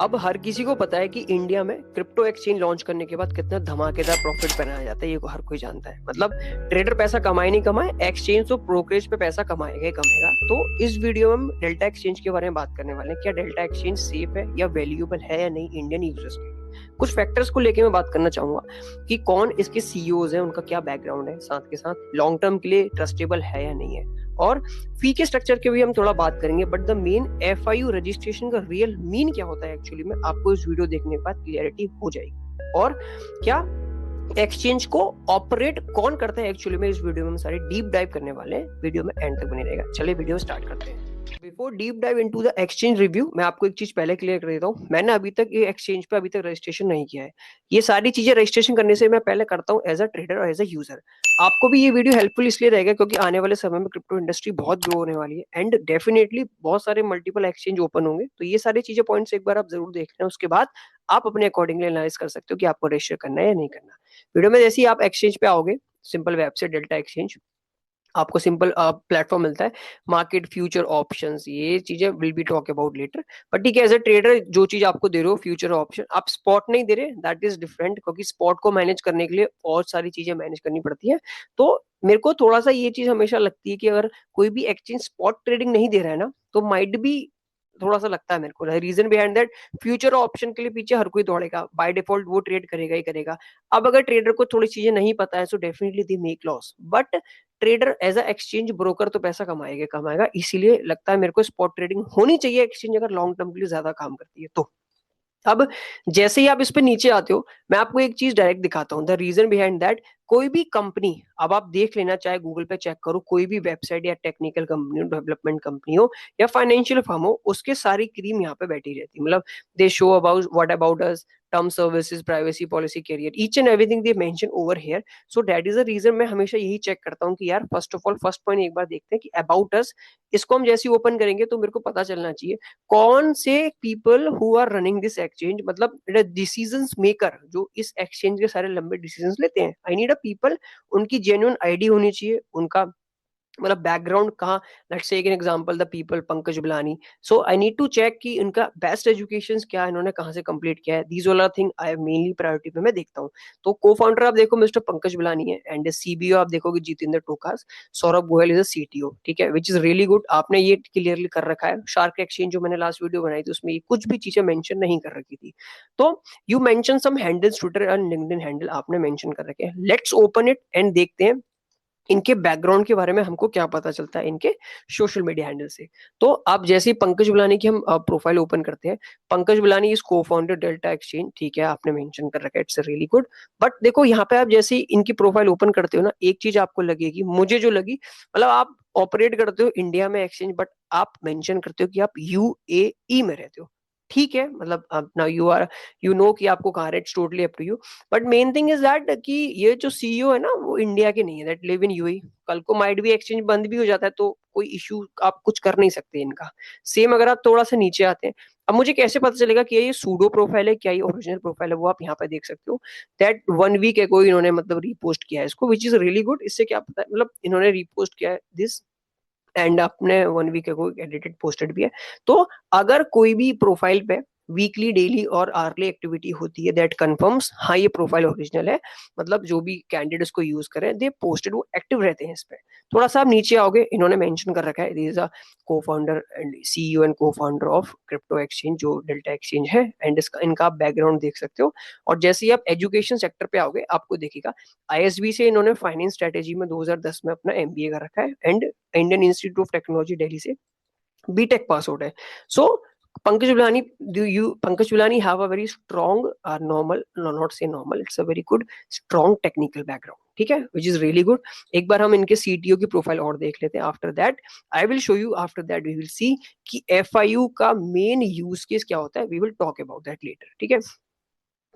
अब हर किसी को पता है कि इंडिया में क्रिप्टो एक्सचेंज लॉन्च करने के बाद कितना धमाकेदार प्रॉफिट बनाया जाता है, ये हर कोई जानता है। मतलब ट्रेडर पैसा कमाए नहीं कमाए, एक्सचेंज तो ब्रोकरेज पे पैसा कमाएगा ही कमाएगा। तो इस वीडियो में हम डेल्टा एक्सचेंज के बारे में बात करने वाले हैं। क्या डेल्टा एक्सचेंज सेफ है या वैल्यूएबल है या नहीं इंडियन यूजर्स के लिए। कुछ फैक्टर्स को लेके मैं बात करना चाहूंगा कि कौन इसके सीईओज हैं, उनका क्या बैकग्राउंड है, साथ के साथ लॉन्ग टर्म के लिए ट्रस्टेबल है या नहीं है, और फी के स्ट्रक्चर के भी हम थोड़ा बात करेंगे। But the main FIU registration का रियल मीन क्या होता है एक्चुअली में, आपको इस वीडियो देखने के बाद क्लियरिटी हो जाएगी। और क्या एक्सचेंज को ऑपरेट कौन करता है एक्चुअली में, इस वीडियो में हम सारे डीप डाइव करने वाले हैं। वीडियो में एंड तक बने रहेगा। चलिए वीडियो स्टार्ट करते हैं। Before deep dive into the exchange review, मैं आपको एक चीज पहले क्लियर कर देता हूँ। मैंने अभी तक ये एक्सचेंज पे अभी तक रजिस्ट्रेशन नहीं किया है। ये सारी चीजें रजिस्ट्रेशन करने से मैं पहले करता हूँ एज अ ट्रेडर और एज अ यूजर। आपको भी ये वीडियो हेल्पफुल इसलिए रहेगा क्योंकि आने वाले समय में क्रिप्टो इंडस्ट्री बहुत ग्रो होने वाली है एंड डेफिनेटली बहुत सारे मल्टीपल एक्सचेंज ओपन होंगे। तो ये सारी चीजें पॉइंट्स एक बार आप जरूर देख लें, उसके बाद आप अपने अकॉर्डिंगली एनालाइज कर सकते हो कि आपको रजिस्टर करना है या नहीं करना। वीडियो में जैसे ही आप एक्सचेंज पे आओगे, सिंपल वेबसाइट डेल्टा एक्सचेंज, आपको सिंपल प्लेटफॉर्म मिलता है। मार्केट फ्यूचर ऑप्शंस, ये चीजें will be talk about later. But ठीक है, एज अ ट्रेडर जो चीज आपको दे रहे हो फ्यूचर ऑप्शन, आप स्पॉट नहीं दे रहे, दैट इज डिफरेंट, क्योंकि स्पॉट को मैनेज करने के लिए और सारी चीजें मैनेज करनी पड़ती है। तो मेरे को थोड़ा सा ये चीज हमेशा लगती है कि अगर कोई भी एक्सचेंज स्पॉट ट्रेडिंग नहीं दे रहा है ना, तो माइट भी थोड़ा सा लगता है मेरे को reason behind that, future option के लिए पीछे हर कोई दौड़ेगा, बाय डिफॉल्ट वो ट्रेड करेगा ही करेगा। अब अगर ट्रेडर को थोड़ी चीजें नहीं पता है, so definitely they make loss. But trader as a exchange broker तो पैसा कमाएगा कमाएगा, इसीलिए लगता है मेरे को स्पॉट ट्रेडिंग होनी चाहिए एक्सचेंज अगर लॉन्ग टर्म के लिए ज्यादा काम करती है तो। अब जैसे ही आप इस पे नीचे आते हो, मैं आपको एक चीज डायरेक्ट दिखाता हूँ, द रीजन बिहाइंड दैट। कोई भी कंपनी, अब आप देख लेना, चाहे गूगल पे चेक करो, कोई भी वेबसाइट या टेक्निकल कंपनी हो, डेवलपमेंट कंपनी हो या फाइनेंशियल फर्म हो, उसके सारी क्रीम यहाँ पे बैठी रहती है। मतलब they show about what about us, term services, privacy policy, career, each and everything they mention over here. So that is the reason मैं हमेशा यही चेक करता हूँ कि यार first of all first point एक बार देखते हैं कि अबाउट अस, इसको हम जैसे ओपन करेंगे तो मेरे को पता चलना चाहिए कौन से people who are running this exchange, मतलब डिसीजन मेकर जो इस एक्सचेंज के सारे लंबे डिसीजन लेते हैं। आई नीड अ पीपल, उनकी जेन्युइन आईडी होनी चाहिए, उनका मतलब बैकग्राउंड कहाँ। Let's take an example, the people Pankaj Bilani. So I need to check कि इनका बेस्ट एजुकेशन क्या है, इन्होंने कहाँ से कंप्लीट किया है। These all are thing I mainly priority पे मैं देखता हूँ। तो को फाउंडर आप देखो मिस्टर पंकज बिलानी है, एंड सीबीओ आप देखोगे Jitendra Tokas, Saurabh Goyal is a CTO. ठीक है, विच इज रियली गुड, आपने ये क्लियरली कर रखा है। शार्क एक्सचेंज जो मैंने लास्ट वीडियो बनाई थी उसमें ये कुछ भी चीजें मेंशन नहीं कर रखी थी। तो you mention some handles, Twitter and LinkedIn handle आपने मेंशन कर रखे हैं। लेट्स ओपन इट एंड देखते हैं इनके बैकग्राउंड के बारे में हमको क्या पता चलता है इनके सोशल मीडिया हैंडल से। तो आप जैसे ही पंकज बिलानी की हम प्रोफाइल ओपन करते हैं, पंकज बिलानी इज को फाउंडर डेल्टा एक्सचेंज। ठीक है, आपने मेंशन कर रखा है, इट्स रियली गुड। बट देखो यहाँ पे आप जैसे ही इनकी प्रोफाइल ओपन करते हो ना, एक चीज आपको लगेगी, मुझे जो लगी, मतलब आप ऑपरेट करते हो इंडिया में एक्सचेंज, बट आप मेंशन करते हो कि आप यूएई में रहते हो। ठीक है, मतलब now you are, you know कि आपको कहाँ, it's totally up to you. But main thing is that कि ये जो सीईओ है ना वो इंडिया के नहीं है, दैट लिव इन यूएई। कल को माइट भी एक्सचेंज बंद भी हो जाता है तो कोई इशू आप कुछ कर नहीं सकते इनका। सेम अगर आप थोड़ा सा नीचे आते हैं, अब मुझे कैसे पता चलेगा कि ये सूडो प्रोफाइल है, क्या ये ओरिजिनल प्रोफाइल है, वो आप यहाँ पे देख सकते हो। दैट 1 वीक है कोई इन्होंने मतलब रीपोस्ट किया है इसको, विच इज रियली गुड। इससे क्या पता है, मतलब इन्होंने रीपोस्ट किया है दिस, एंड आपने 1 वीक को एडिटेड पोस्टेड भी है। तो अगर कोई भी प्रोफाइल पे वीकली, डेली और आर्ली एक्टिविटी होती है, दैट कंफर्म्स हाँ ये प्रोफाइल ओरिजिनल है। मतलब जो भी कैंडिडेट इसको यूज करें, दे पोस्टेड, वो एक्टिव रहते हैं इस पे। थोड़ा सा आप नीचे आओगे, इन्होंने मेंशन कर रखा है दिस इज अ को फाउंडर एंड सीईओ एंड को फाउंडर ऑफ क्रिप्टो एक्सचेंज जो डेल्टा एक्सचेंज है, एंड इसका इनका आप बैकग्राउंड देख सकते हो। और जैसे ही आप एजुकेशन सेक्टर पे आओगे, आपको देखेगा आईएसबी से इन्होंने फाइनेंस स्ट्रेटेजी में 2010 में अपना एमबीए कर रखा है, and Indian Institute of technology Delhi से बीटेक पास आउट है। सो Pankaj बिलानी, do you Pankaj बिलानी have a very strong normal, no not say normal, it's a very good strong technical background। ठीक है, which is really good। एक बार हम इनके सीटीओ की profile और देख लेते हैं। After that I will show you, after that we will see कि एफआईयू का मेन यूज केस क्या होता है। We will talk about that later. ठीक है,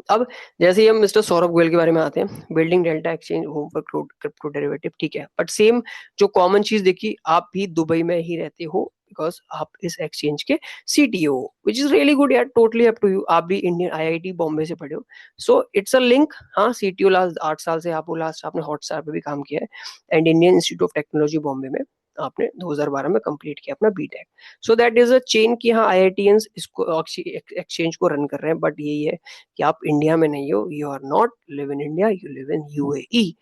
अब जैसे ही हम मिस्टर सौरभ गोयल के बारे में आते हैं, building delta exchange home for crypto derivative. ठीक है, बट सेम जो कॉमन चीज देखी, आप भी दुबई में ही रहते हो बिकॉज आप इस एक्सचेंज के सीटीओ हो, विच इज रियली गुड यार, टोटली अप टू यू। आप भी इंडियन आईआईटी बॉम्बे से पढ़े हो, सो इट्स अ लिंक। हाँ, सीटीओ लास्ट 8 साल से आप, लास्ट आपने हॉटस्टार पे भी काम किया है, and Indian Institute of Technology Bombay में आपने 2012 में कंप्लीट किया अपना BTech. So that is a chain कि हाँ आईआईटीएंस इसको एक्सचेंज को रन कर रहे हैं, बट यही है कि आप इंडिया में नहीं हो, you are not live in India, you live in UAE.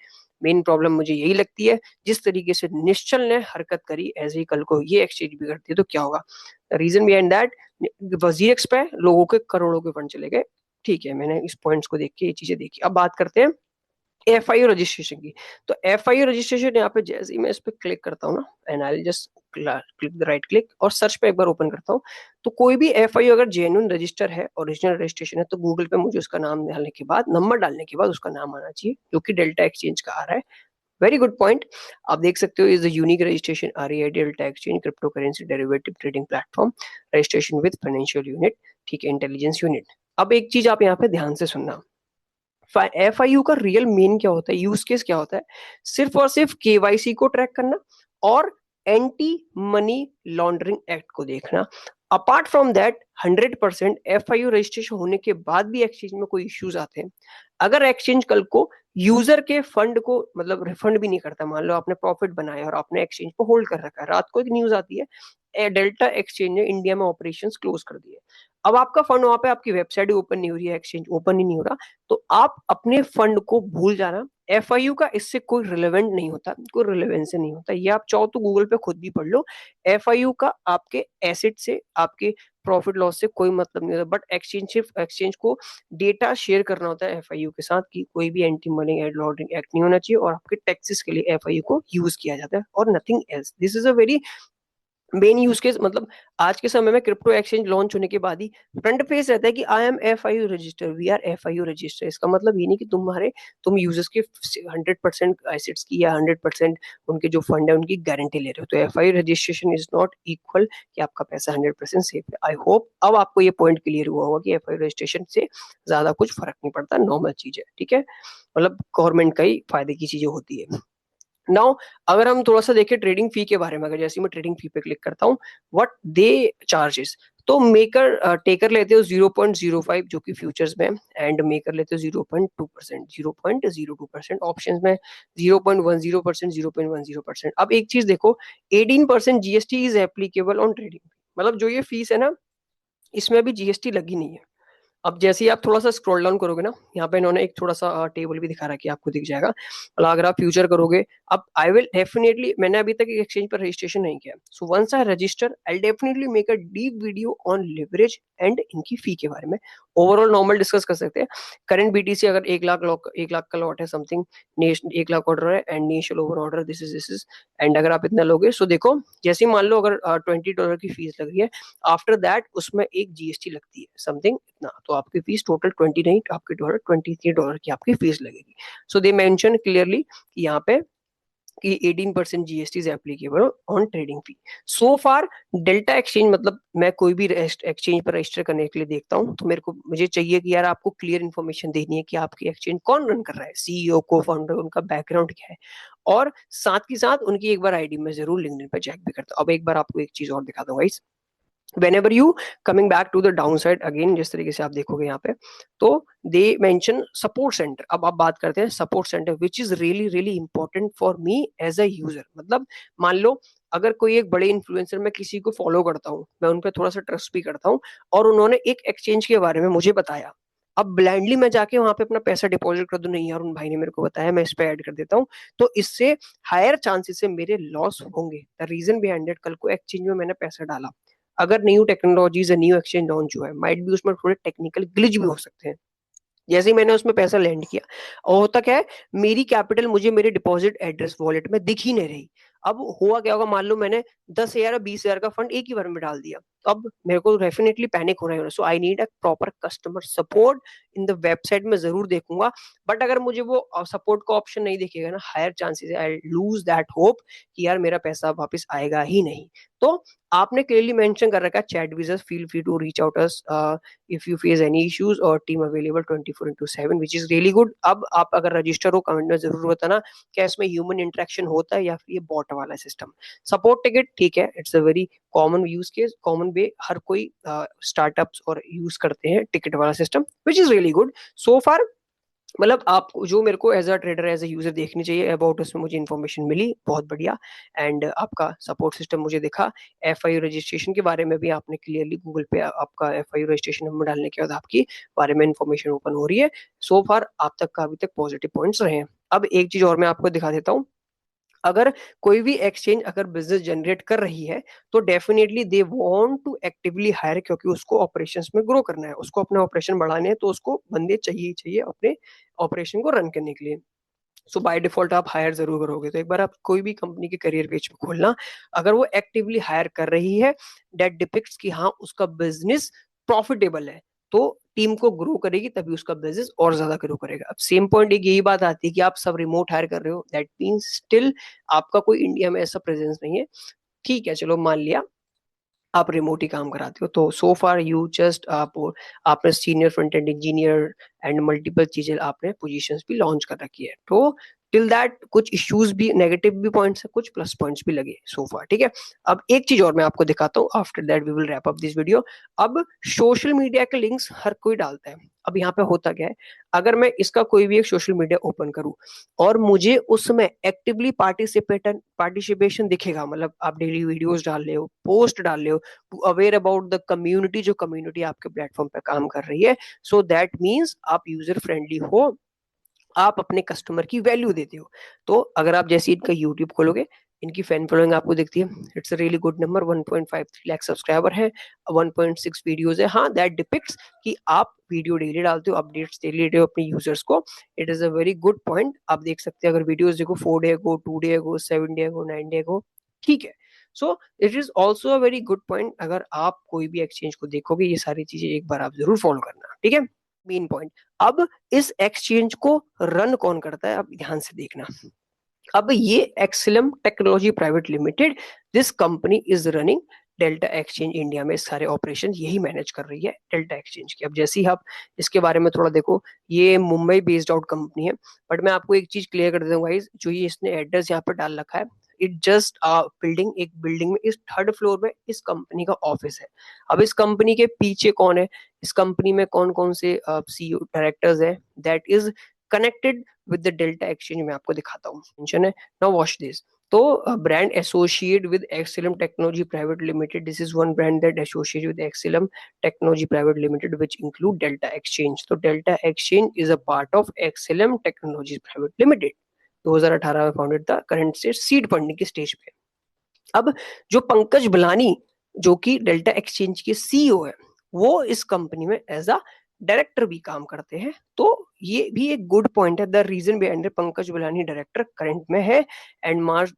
Main problem मुझे यही लगती है, जिस तरीके से निश्चल ने हरकत करी ऐसे ही कल को ये एक्सचेंज भी करती है तो क्या होगा। रीजन बिहाइंड दैट, वजीर एक्स पे लोगों के करोड़ों के फंड चले गए। ठीक है, मैंने इस पॉइंट्स को देख के ये चीजें देखी। अब बात करते हैं एफआईयू रजिस्ट्रेशन की। तो एफआईयू रजिस्ट्रेशन यहाँ पे जैसे ही मैं इस पे क्लिक करता हूँ ना, and I just click the right click और सर्च पे एक बार ओपन करता हूँ, तो कोई भी एफआईयू अगर जेन्युइन रजिस्टर है, ओरिजिनल रजिस्ट्रेशन है, तो गूगल पे मुझे उसका नाम डालने के बाद, नंबर डालने के बाद उसका नाम आना चाहिए, जो कि डेल्टा एक्सचेंज का आ रहा है। Very good point. आप देख सकते हो, is the unique registration REI Delta exchange crypto currency derivative trading platform registration with financial unit, ठीक है, इंटेलिजेंस यूनिट। अब एक चीज आप यहाँ पे ध्यान से सुनना, एफआईयू का रियल मेन क्या होता है, यूज केस क्या होता है, सिर्फ और सिर्फ केवाईसी को ट्रैक करना और एंटी मनी लॉन्ड्रिंग एक्ट को देखना। Apart from that 100% FIU registration होने के बाद भी एक्सचेंज में कोई इश्यूज आते हैं, अगर एक्सचेंज कल को यूजर के फंड को मतलब रिफंड भी नहीं करता, मान लो आपने प्रॉफिट बनाया और आपने एक्सचेंज को होल्ड कर रखा है, रात को एक न्यूज आती है डेल्टा एक्सचेंज ने इंडिया में ऑपरेशंस क्लोज कर दिए, अब आपका फंड वहां पे, आपकी वेबसाइट ओपन नहीं हो रही है, एक्सचेंज ओपन ही नहीं हो रहा, तो आप अपने फंड को भूल जाना। एफआईयू का इससे कोई रिलेवेंट नहीं होता, कोई रिलेवेंस नहीं होता, ये आप चाहो तो गूगल पे खुद भी पढ़ लो। एफआईयू का आपके एसेट से, आपके प्रॉफिट लॉस से कोई मतलब नहीं होता, बट एक्सचेंज सिर्फ एक्सचेंज को डेटा शेयर करना होता है एफआईयू के साथ, कि कोई भी एंटी मनी लॉन्ड्रिंग एक्ट नहीं होना चाहिए, और आपके टैक्सेस के लिए एफआईयू को यूज किया जाता है और nothing else. This is a very main use case. मतलब आज के समय में क्रिप्टो एक्सचेंज लॉन्च होने के बाद ही फ्रंट पेज रहता है कि I am FIU register, we are FIU register. इसका मतलब ये नहीं कि तुम यूजर्स के 100% एसेट्स की या 100% उनके जो फंड है उनकी गारंटी ले रहे हो, तो FIU registration is not equal कि आपका पैसा 100% सेफ है। आई होप अब आपको ये पॉइंट क्लियर हुआ होगा कि एफआईयू रजिस्ट्रेशन से ज्यादा कुछ फर्क नहीं पड़ता, नॉर्मल चीज है, ठीक है, मतलब गवर्नमेंट का ही फायदे की चीजें होती है। नाउ अगर हम थोड़ा सा देखें ट्रेडिंग फी के बारे में, अगर जैसे मैं ट्रेडिंग फी पे क्लिक करता हूँ, व्हाट दे चार्जेस, तो मेकर टेकर लेते हो 0.05 जो कि फ्यूचर्स में, एंड मेकर लेते हो 0.2%, 0.02%, ऑप्शंस में 0.10%, 0.10%। अब एक चीज देखो, 18% GST is applicable on trading, मतलब जो ये फीस है ना, इसमें अभी जीएसटी लगी नहीं है। अब जैसे ही आप थोड़ा सा स्क्रॉल डाउन करोगे ना, यहाँ पे इन्होंने एक थोड़ा सा टेबल भी दिखा रखा है, आपको दिख जाएगा, मतलब अगर आप फ्यूचर करोगे, अब आई विल डेफिनेटली, मैंने अभी तक एक्सचेंज पर रजिस्ट्रेशन नहीं किया, so once I register I definitely make a deep video on leverage and इनकी फी के बारे में। ओवरऑल नॉर्मल डिस्कस कर सकते हैं। करंट बीटीसी अगर 1 लाख का लॉट है समथिंग, 1 लाख ऑर्डर है and initial over order this is and अगर आप इतना लोगे, सो देखो जैसे ही मान लो अगर $20 की फीस लग रही है, आफ्टर दैट उसमें एक जीएसटी लगती है समथिंग इतना, तो आपकी फीस टोटल 20 नहीं, आपके $23 की आपकी फीस लगेगी। सो दे मेंशन क्लियरली कि यहाँ पे कि 18% GST is applicable on trading fee. So far delta exchange, मतलब मैं कोई भी एक्सचेंज पर रजिस्टर करने के लिए देखता हूँ, तो मुझे चाहिए कि यार आपको क्लियर इन्फॉर्मेशन देनी है कि आपकी एक्सचेंज कौन रन कर रहा है, सीईओ, को फाउंडर, उनका बैकग्राउंड क्या है, और साथ ही साथ उनकी एक बार आईडी में जरूर लिंक्डइन पे चेक भी करता हूँ। अब एक बार आपको एक चीज और दिखा दूंगा इस, whenever you coming back to the downside again, जिस तरीके से आप देखोगे यहाँ पे, तो दे मेंशन सपोर्ट सेंटर। अब आप बात करते हैं support centre, which is really really important for me as a user. मतलब मान लो अगर कोई एक बड़े इन्फ्लुएंसर, मैं किसी को फॉलो करता हूँ, मैं उन पर थोड़ा सा ट्रस्ट भी करता हूँ, और उन्होंने एक एक्सचेंज के बारे में मुझे बताया, अब ब्लाइंडली मैं जाके वहां पे अपना पैसा डिपॉजिट कर दूं, नहीं यार उन भाई ने मेरे को बताया, मैं इस पे ऐड कर देता हूँ, तो इससे हायर चांसेस से मेरे लॉस होंगे। द रीजन बिहाइंड इट, कल को एक्सचेंज में मैंने पैसा डाला, अगर new technologies new exchange launch हुआ है, माइट भी उसमें थोड़े टेक्निकल ग्लिच भी हो सकते हैं, जैसे ही मैंने उसमें पैसा लैंड किया, और होता क्या है, मेरी कैपिटल मुझे मेरे डिपॉजिट एड्रेस वॉलेट में दिख ही नहीं रही। अब हुआ क्या होगा, मान लो मैंने 10,000 या 20,000 का फंड एक ही बार में डाल दिया, तो अब मेरे को डेफिनेटली पैनिक होना है, so I need a proper customer support in the website में जरूर देखूंगा। बट अगर मुझे वो सपोर्ट का ऑप्शन नहीं दिखेगा ना, higher chances I lose that hope कि यार मेरा पैसा वापस आएगा ही नहीं। तो आपने क्लियरली मेंशन कर रखा है, chat viewers feel free to reach out us if you face any issues, और team available 24/7, which is really good. अब आप अगर रजिस्टर हो, कमेंट में जरूर बताना क्या इसमें ह्यूमन इंटरेक्शन होता है या फिर ये बॉट वाला सिस्टम। सपोर्ट टिकट ठीक है, it's a very common use case, common way, हर कोई स्टार्टअप्स और यूज करते हैं टिकट वाला system, which is really good. So far मतलब आप जो मेरे को as a trader as a user देखनी चाहिए अबाउट उसमें मुझे इन्फॉर्मेशन मिली, बहुत बढ़िया। एंड आपका सपोर्ट सिस्टम मुझे दिखा। एफआईयू रजिस्ट्रेशन के बारे में भी आपने क्लियरली गूगल पे आपका एफआईयू रजिस्ट्रेशन नंबर डालने के बाद आपकी बारे में इन्फॉर्मेशन ओपन हो रही है। सो फार आप तक का अभी तक पॉजिटिव पॉइंट्स रहे हैं। अब एक चीज और मैं आपको दिखा देता हूँ। अगर कोई भी एक्सचेंज अगर बिजनेस जनरेट कर रही है तो definitely they want to actively hire, क्योंकि उसको ऑपरेशंस में ग्रो करना है, उसको अपने ऑपरेशन बढ़ाने हैं, तो उसको बंदे चाहिए ही चाहिए अपने ऑपरेशन को रन करने के लिए। सो बाय डिफॉल्ट आप हायर जरूर करोगे। तो एक बार आप कोई भी कंपनी के करियर पेज पे खोलना, अगर वो एक्टिवली हायर कर रही है दैट डिपिक्ट्स कि हाँ उसका बिजनेस प्रॉफिटेबल है, तो टीम को ग्रो करेगी तभी उसका बिजनेस और ज्यादा ग्रो करेगा। अब सेम पॉइंट एक यही बात आती है कि आप सब रिमोट हायर कर रहे हो, दैट मीन्स स्टिल आपका कोई इंडिया में ऐसा प्रेजेंस नहीं है। ठीक है, चलो मान लिया आप रिमोट ही काम कराते हो, तो सो फार यू जस्ट आपने senior front end engineer and multiple चीजें आपने पोजीशंस भी लॉन्च कर रखी है। तो टिल दैट कुछ इश्यूज भी, नेगेटिव भी पॉइंट्स है, कुछ प्लस पॉइंट्स भी लगे सो फार। ठीक है, अब एक चीज और मैं आपको दिखाता हूँ, after that we will wrap up this video. अब सोशल मीडिया के लिंक्स हर कोई डालता है। अब यहाँ पे होता क्या है, अगर मैं इसका कोई भी एक सोशल मीडिया ओपन करूँ और मुझे उसमें एक्टिवली पार्टिसिपेशन दिखेगा, मतलब आप डेली वीडियोस डाल रहे हो, पोस्ट डाल रहे हो to aware about the community, जो कम्युनिटी आपके प्लेटफॉर्म पे काम कर रही है, सो दैट मीन्स आप यूजर फ्रेंडली हो, आप अपने कस्टमर की वैल्यू देते हो। तो अगर आप जैसे इनका यूट्यूब खोलोगे, इनकी फैन फॉलोइंग आपको दिखती है, it's a really good number, 1.53 lakh subscriber है, 1.6 वीडियोस है। हाँ, दैट डिपिक्ट्स कि आप वीडियो डेली डालते हो, अपडेट्स डेली देते हो अपने यूजर्स को। It is a very good point. आप देख सकते हैं अगर वीडियोस देखो 4 डे को, 2 डे को, 7 डे को, 9 डे को, ठीक है। So it is also a very good point. अगर आप कोई भी एक्सचेंज को देखोगे, ये सारी चीजें एक बार आप जरूर फॉलो करना, ठीक है। Main point. अब इस एक्सचेंज को रन कौन करता है, अब ध्यान से देखना। अब ये Exilam technology private limited, this company is running Delta exchange India में, सारे ऑपरेशन यही मैनेज कर रही है डेल्टा एक्सचेंज की। अब जैसे ही आप इसके बारे में थोड़ा देखो, ये मुंबई बेस्ड आउट कंपनी है। बट मैं आपको एक चीज क्लियर कर देता हूँ गाइस, जो ये इसने एड्रेस यहाँ पर डाल रखा है, इट जस्ट बिल्डिंग, एक बिल्डिंग में इस 3rd फ्लोर में इस कंपनी का ऑफिस है। अब इस कंपनी के पीछे कौन है, इस कंपनी में कौन कौन से सीईओ डायरेक्टर्स है, that is connected with the Delta exchange. मैं आपको दिखाता हूँ, मेंशन है। Now watch this. तो brand associate with Exilam technology private limited, this is one brand that associate with Exilam technology private limited which include Delta exchange. तो Delta exchange is a part of Exilam technology private limited. 2018 में founded था, current से seed funding की stage पे। अब जो पंकज बिलानी, जो कि डेल्टा एक्सचेंज के सीईओ है, वो इस कंपनी में एज अ डायरेक्टर भी काम करते हैं। तो ये भी एक गुड पॉइंट है। The reason behind Pankaj Bilani director current में है, and March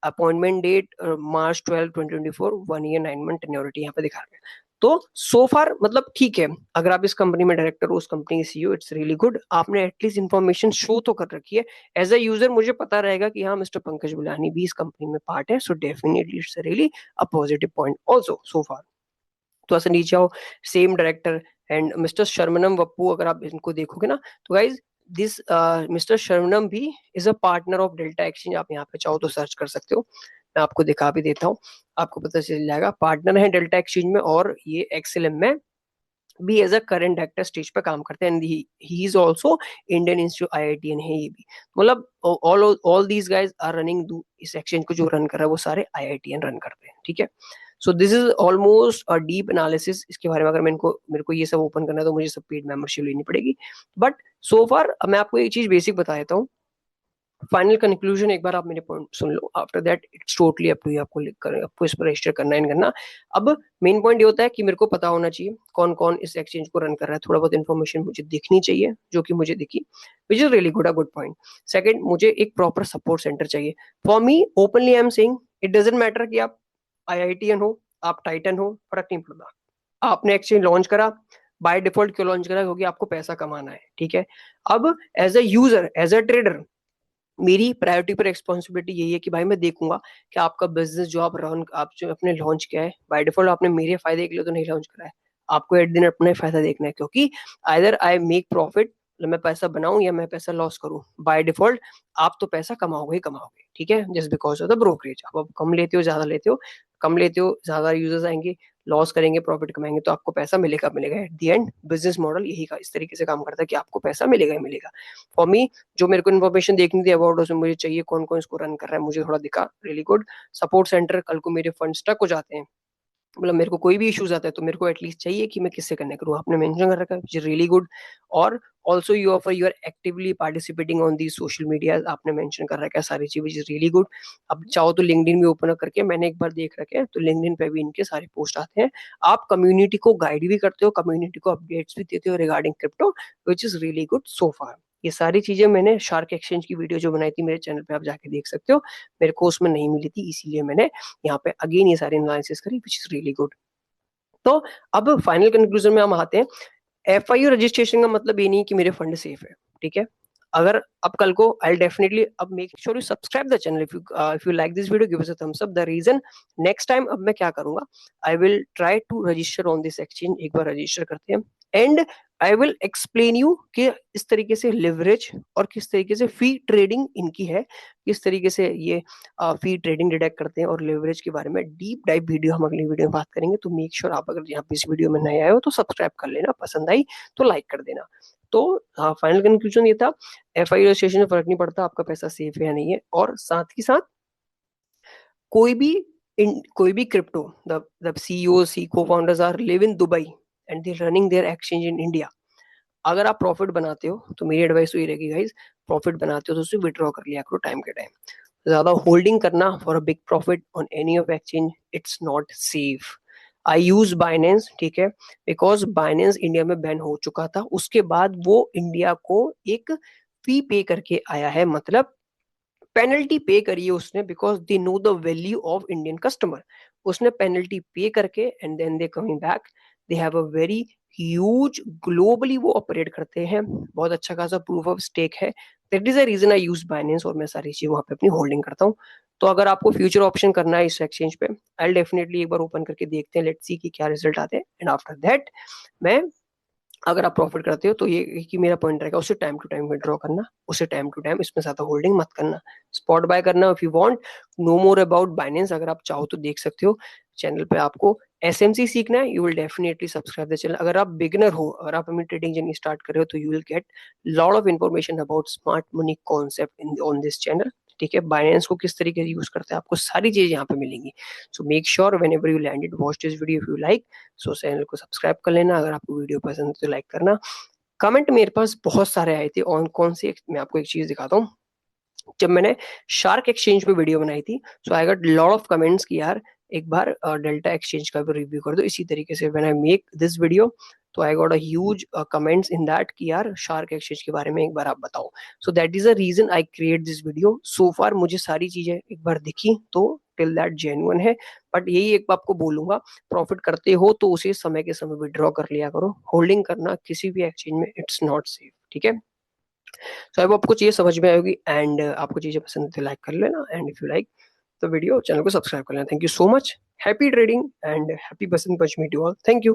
appointment date March 12, 2024, 1 year 9 month tenurity यहाँ पे दिखा रहे हैं। तो सो फार मतलब ठीक है, अगर आप इस कंपनी में डायरेक्टर हो, उस कंपनी के सीईओ, इट्स रियली गुड। आपने एटलीस्ट इन्फॉर्मेशन शो तो कर रखी है। एज अ यूजर मुझे पता रहेगा कि हाँ मिस्टर पंकज बिलानी भी इस कंपनी में पार्ट है, so definitely it's really a positive point also so far. तो ऐसे नीचे आओ, same director and mister Sharmanam Vappu, अगर आप इनको देखोगे ना, तो गाइज दिस मिस्टर शर्मनम भी is a partner of delta exchange. आप यहाँ पे चाहो तो सर्च कर सकते हो, मैं आपको दिखा भी देता हूँ, आपको पता चल जाएगा। पार्टनर है डेल्टा एक्सचेंज में, और ये एक्सएलएम में भी as a current director stage पे काम करते हैं। He is also Indian Institute IITian है ये भी। मतलब all all these guys are running, इस एक्सचेंज को जो रन कर रहा है वो सारे आईआईटीएन रन करते हैं, ठीक है। So this is almost a deep analysis. इसके बारे में अगर मेरे को ये सब ओपन करना है तो मुझे सब पेड मेंबरशिप लेनी पड़ेगी। बट सो फार मैं आपको एक चीज बेसिक बता देता हूँ। फाइनल कंक्लूजन एक बार आप मेरे पॉइंट सुन लो, after that it's totally up to you, आपको इस पर रजिस्टर करना है करना। अब मेन पॉइंट ये होता है कि मेरे को पता होना चाहिए कौन कौन इस एक्सचेंज को रन कर रहा है, थोड़ा बहुत इन्फॉर्मेशन मुझे दिखनी चाहिए, जो कि मुझे दिखी, विच is really good, a good point. Second, मुझे एक प्रॉपर सपोर्ट सेंटर चाहिए। For me openly I am saying, it doesn't matter कि आप आईआईटीएन हो, आप टाइटन हो, फर्क नहीं पड़ता। आपने एक्सचेंज लॉन्च करा, बाय डिफॉल्ट क्यों लॉन्च करा, क्योंकि आपको पैसा कमाना है, ठीक है। अब as a user, as a trader, मेरी प्रायोरिटी पर रिस्पॉन्सिबिलिटी यही है कि भाई मैं देखूंगा कि आपका बिजनेस जो आप रन, आप जो अपने लॉन्च किया है, बाय डिफॉल्ट आपने मेरे फायदे के लिए तो नहीं लॉन्च करा है, आपको एट दिन अपने फायदा देखना है। क्योंकि आइदर आई मेक प्रॉफिट, मैं पैसा बनाऊं या मैं पैसा लॉस करूं, बाय डिफॉल्ट आप तो पैसा कमाओगे ही कमाओगे, ठीक है, just because of the brokerage. अब आप कम लेते हो ज्यादा लेते हो, कम लेते हो ज्यादा यूजर्स आएंगे, लॉस करेंगे, प्रॉफिट कमाएंगे, तो आपको पैसा मिलेगा मिलेगा। At the end business model यही का इस तरीके से काम करता है कि आपको पैसा मिलेगा ही मिलेगा। फॉर मी, जो मेरे को इन्फॉर्मेशन देखनी थी अबाउट उसमें मुझे चाहिए कौन कौन इसको रन कर रहा है, मुझे थोड़ा दिखा, रियली गुड। सपोर्ट सेंटर, कल को मेरे फंड स्टक हो जाते हैं, मतलब मेरे को कोई भी इश्यूज आता है तो मेरे को एटलीस्ट चाहिए कि मैं किससे कनेक्ट करूँ, आपने मेंशन कर रखा है, रियली गुड। और also you offer, you are actively participating on the social media, आपने मेंशन कर रखा है सारी चीज, विच इज रियली गुड। अब चाहो तो लिंक्डइन भी ओपन करके, मैंने एक बार देख रखे हैं, तो लिंक्डइन पे भी इनके सारे पोस्ट आते हैं। आप कम्युनिटी को गाइड भी करते हो, कम्युनिटी को अपडेट्स भी देते हो regarding crypto, which is really good so far. ये सारी चीजें मैंने शार्क एक्सचेंज की वीडियो जो बनाई थी मेरे चैनल पे, आप जाके देख सकते हो, मेरे को उसमें नहीं मिली थी, इसीलिए मैंने यहाँ पे अगेन ये सारी एनालिसिस करी, विच इज रियली गुड। तो अब फाइनल कंक्लूजन में हम आते हैं। एफआईओ रजिस्ट्रेशन का मतलब ये नहीं कि मेरे फंड सेफ है, ठीक है। अगर अब कल को आई डेफिनेटली, अब make sure you subscribe the channel, if you like this video give us a thumbs up. The reason, next time अब मैं क्या करूंगा, I will try to register on this exchange, एक बार रजिस्टर करते हैं, and I will explain you कि इस तरीके से लिवरेज और किस तरीके से फी ट्रेडिंग इनकी है, किस तरीके से ये फी ट्रेडिंग डिटेक्ट करते हैं, और लेवरेज के बारे में डीप डाइव वीडियो हम अगली वीडियो में बात करेंगे। तो मेक श्योर आप अगर यहाँ पे इस वीडियो में नए आए हो तो सब्सक्राइब कर लेना, पसंद आई तो लाइक कर देना। तो हाँ, फाइनल कंक्लूजन ये था, एफआई रजिस्ट्रेशन में फर्क नहीं पड़ता आपका पैसा सेफ है या नहीं है, और साथ ही साथ कोई भी कोई भी crypto, the CEO C co founders are live in Dubai and they running their exchange in India. अगर आप प्रॉफिट बनाते हो तो मेरी एडवाइस तो ये रहेगी गाइस, प्रॉफिट बनाते हो तो उसे विड्रॉ कर लिया करो टाइम के टाइम। ज्यादा होल्डिंग करना for a big profit on any of exchange, it's not safe. I use Binance, ठीक है, बिकॉज बाइनेंस इंडिया में बैन हो चुका था, उसके बाद वो इंडिया को एक फी पे करके आया है, मतलब पेनल्टी पे करी है उसने, because they know the value of Indian customer. उसने पेनल्टी पे करके and then they coming back, they have a very huge, globally वो ऑपरेट करते हैं, बहुत अच्छा खासा प्रूफ ऑफ स्टेक है। That is the reason I use Binance, और मैं सारी चीज वहां पे अपनी होल्डिंग करता हूँ। तो अगर आपको फ्यूचर ऑप्शन करना है इस एक्सचेंज पे, आई डेफिनेटली एक बार ओपन करके देखते हैं, लेट्स सी कि क्या रिजल्ट आते हैं, एंड आफ्टर दैट मैं, अगर आप प्रॉफिट करते हो तो ये कि मेरा पॉइंट रहेगा, उसे टाइम टू टाइम विड्रॉ करना, उसे टाइम टू टाइम, इसमें ज्यादा होल्डिंग मत करना, स्पॉट बाय करना। If you want know more about Binance, अगर आप चाहो तो देख सकते हो चैनल पे। आपको एसएमसी सीखना है, you will definitely subscribe the channel. अगर आप बिगिनर हो, अगर आप अपनी ट्रेडिंग जर्नी स्टार्ट कर रहे हो, तो you will get lot of information about smart money concept in on this channel, ठीक है। बाइनेंस को किस तरीके से यूज करते हैं, आपको सारी चीजें यहाँ पे मिलेंगी। So make sure when ever you landed watch this video, if you like, so channel को सब्सक्राइब कर लेना। अगर आपको वीडियो पसंद है तो लाइक करना। कमेंट मेरे पास बहुत सारे आए थे ऑन कौन से, मैं आपको एक चीज दिखाता हूँ। जब मैंने शार्क एक्सचेंज पे वीडियो बनाई थी, so I got lot of comments कि यार एक बार डेल्टा एक्सचेंज का भी रिव्यू कर दो, इसी तरीके से when I make this video, तो I got a huge comments in that कि यार शार्क एक्सचेंज के बारे में एक बार आप बताओ। So that is the reason I create this video. So far मुझे सारी चीजें एक बार दिखी, तो टिल दैट जेन्युइन है। बट यही एक आपको बोलूंगा, प्रॉफिट करते हो तो उसे समय के समय विड्रॉ कर लिया करो, होल्डिंग करना किसी भी एक्सचेंज में इट्स नॉट सेफ, ठीक है। सो अब आपको चीजें समझ में आएगी, एंड आपको चीजें पसंद है तो लाइक कर लेना, एंड इफ यू लाइक तो वीडियो चैनल को सब्सक्राइब कर लेना। Thank you so much, happy trading and happy Basant Panchami to all, thank you.